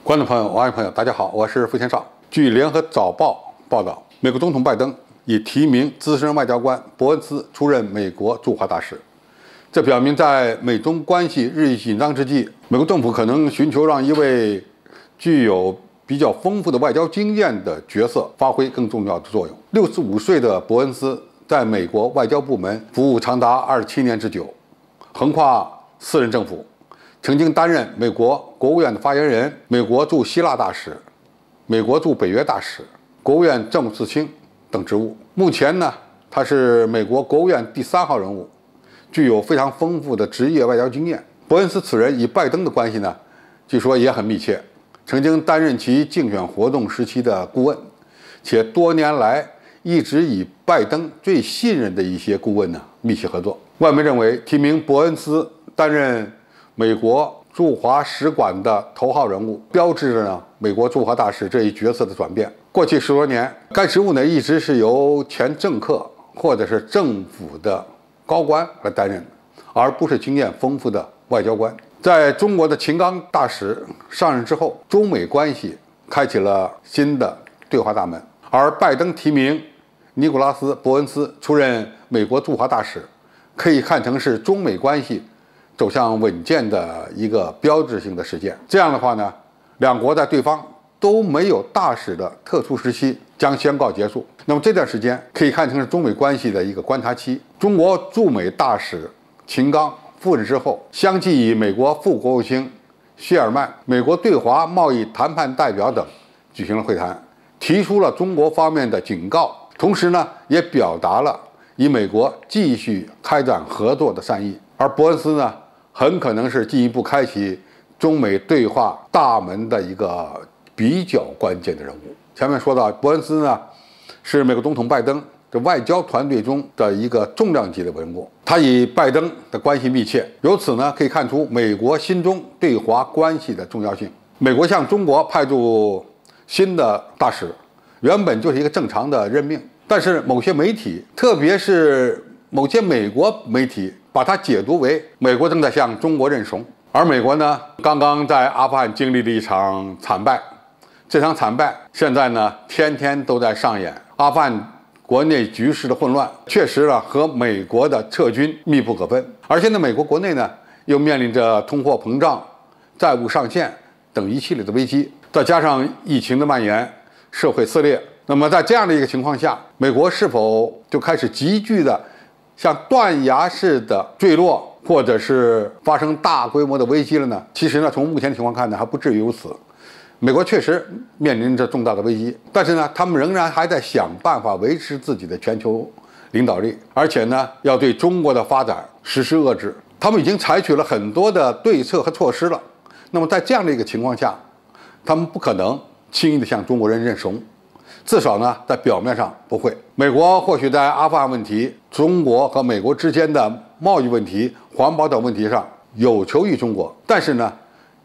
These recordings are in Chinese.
观众朋友、网友朋友，大家好，我是付天少。据联合早报报道，美国总统拜登已提名资深外交官伯恩斯出任美国驻华大使。这表明，在美中关系日益紧张之际，美国政府可能寻求让一位具有比较丰富的外交经验的角色发挥更重要的作用。65岁的伯恩斯在美国外交部门服务长达27年之久，横跨4任政府。曾经担任美国国务院的发言人、美国驻希腊大使、美国驻北约大使、国务院政务次卿等职务。目前呢，他是美国国务院第3号人物，具有非常丰富的职业外交经验。伯恩斯此人与拜登的关系呢，据说也很密切，曾经担任其竞选活动时期的顾问，且多年来一直与拜登最信任的一些顾问呢密切合作。外媒认为，提名伯恩斯担任美国驻华使馆的头号人物，标志着呢美国驻华大使这一角色的转变。过去10多年，该职务呢一直是由前政客或者是政府的高官来担任，而不是经验丰富的外交官。在中国的秦刚大使上任之后，中美关系开启了新的对话大门。而拜登提名尼古拉斯·伯恩斯出任美国驻华大使，可以看成是中美关系走向稳健的一个标志性的事件。这样的话呢，两国在对方都没有大使的特殊时期将宣告结束。那么这段时间可以看成是中美关系的一个观察期。中国驻美大使秦刚赴任之后，相继与美国副国务卿谢尔曼、美国对华贸易谈判代表等举行了会谈，提出了中国方面的警告，同时呢，也表达了与美国继续开展合作的善意。而伯恩斯呢，很可能是进一步开启中美对话大门的一个比较关键的人物。前面说到，伯恩斯呢是美国总统拜登的外交团队中的一个重量级的人物，他与拜登的关系密切，由此呢可以看出美国心中对华关系的重要性。美国向中国派驻新的大使，原本就是一个正常的任命，但是某些媒体，特别是某些美国媒体，把它解读为美国正在向中国认怂。而美国呢，刚刚在阿富汗经历了一场惨败，这场惨败现在呢，天天都在上演。阿富汗国内局势的混乱，确实呢和美国的撤军密不可分。而现在美国国内呢，又面临着通货膨胀、债务上限等一系列的危机，再加上疫情的蔓延、社会撕裂。那么在这样的一个情况下，美国是否就开始急剧的像断崖式的坠落，或者是发生大规模的危机了呢？其实呢，从目前情况看呢，还不至于如此。美国确实面临着重大的危机，但是呢，他们仍然还在想办法维持自己的全球领导力，而且呢，要对中国的发展实施遏制。他们已经采取了很多的对策和措施了。那么在这样的一个情况下，他们不可能轻易的向中国人认怂。至少呢，在表面上不会。美国或许在阿富汗问题、中国和美国之间的贸易问题、环保等问题上有求于中国，但是呢，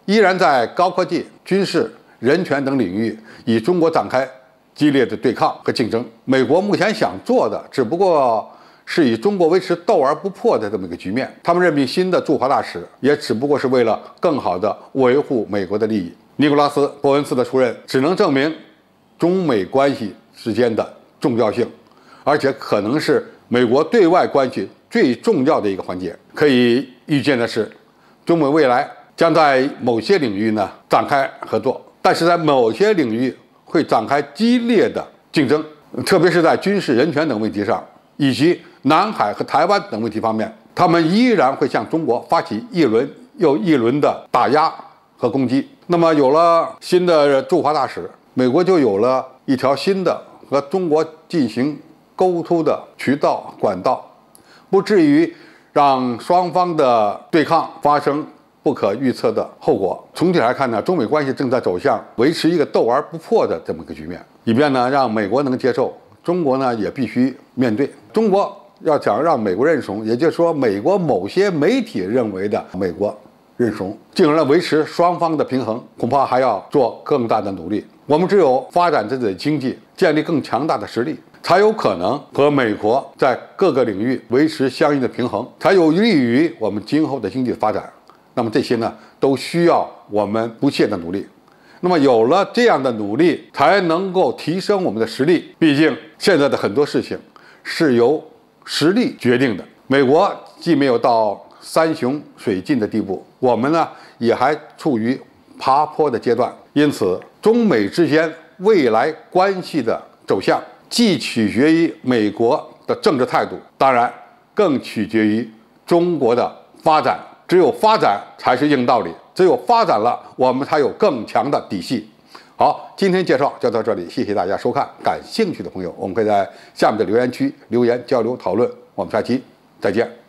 依然在高科技、军事、人权等领域与中国展开激烈的对抗和竞争。美国目前想做的，只不过是与中国维持斗而不破的这么一个局面。他们任命新的驻华大使，也只不过是为了更好地维护美国的利益。尼古拉斯·伯恩斯的出任，只能证明中美关系之间的重要性，而且可能是美国对外关系最重要的一个环节。可以预见的是，中美未来将在某些领域呢展开合作，但是在某些领域会展开激烈的竞争，特别是在军事、人权等问题上，以及南海和台湾等问题方面，他们依然会向中国发起一轮又一轮的打压和攻击。那么有了新的驻华大使，美国就有了一条新的和中国进行沟通的渠道管道，不至于让双方的对抗发生不可预测的后果。总体来看呢，中美关系正在走向维持一个斗而不破的这么一个局面，以便呢让美国能接受，中国呢也必须面对。中国要想让美国认怂，也就是说美国某些媒体认为的美国认怂，进而维持双方的平衡，恐怕还要做更大的努力。我们只有发展自己的经济，建立更强大的实力，才有可能和美国在各个领域维持相应的平衡，才有利于我们今后的经济发展。那么这些呢，都需要我们不懈的努力。那么有了这样的努力，才能够提升我们的实力。毕竟现在的很多事情是由实力决定的。美国既没有到山穷水尽的地步，我们呢也还处于爬坡的阶段。因此，中美之间未来关系的走向，既取决于美国的政治态度，当然更取决于中国的发展。只有发展才是硬道理，只有发展了，我们才有更强的底气。好，今天介绍就到这里，谢谢大家收看。感兴趣的朋友，我们可以在下面的留言区留言交流讨论。我们下期再见。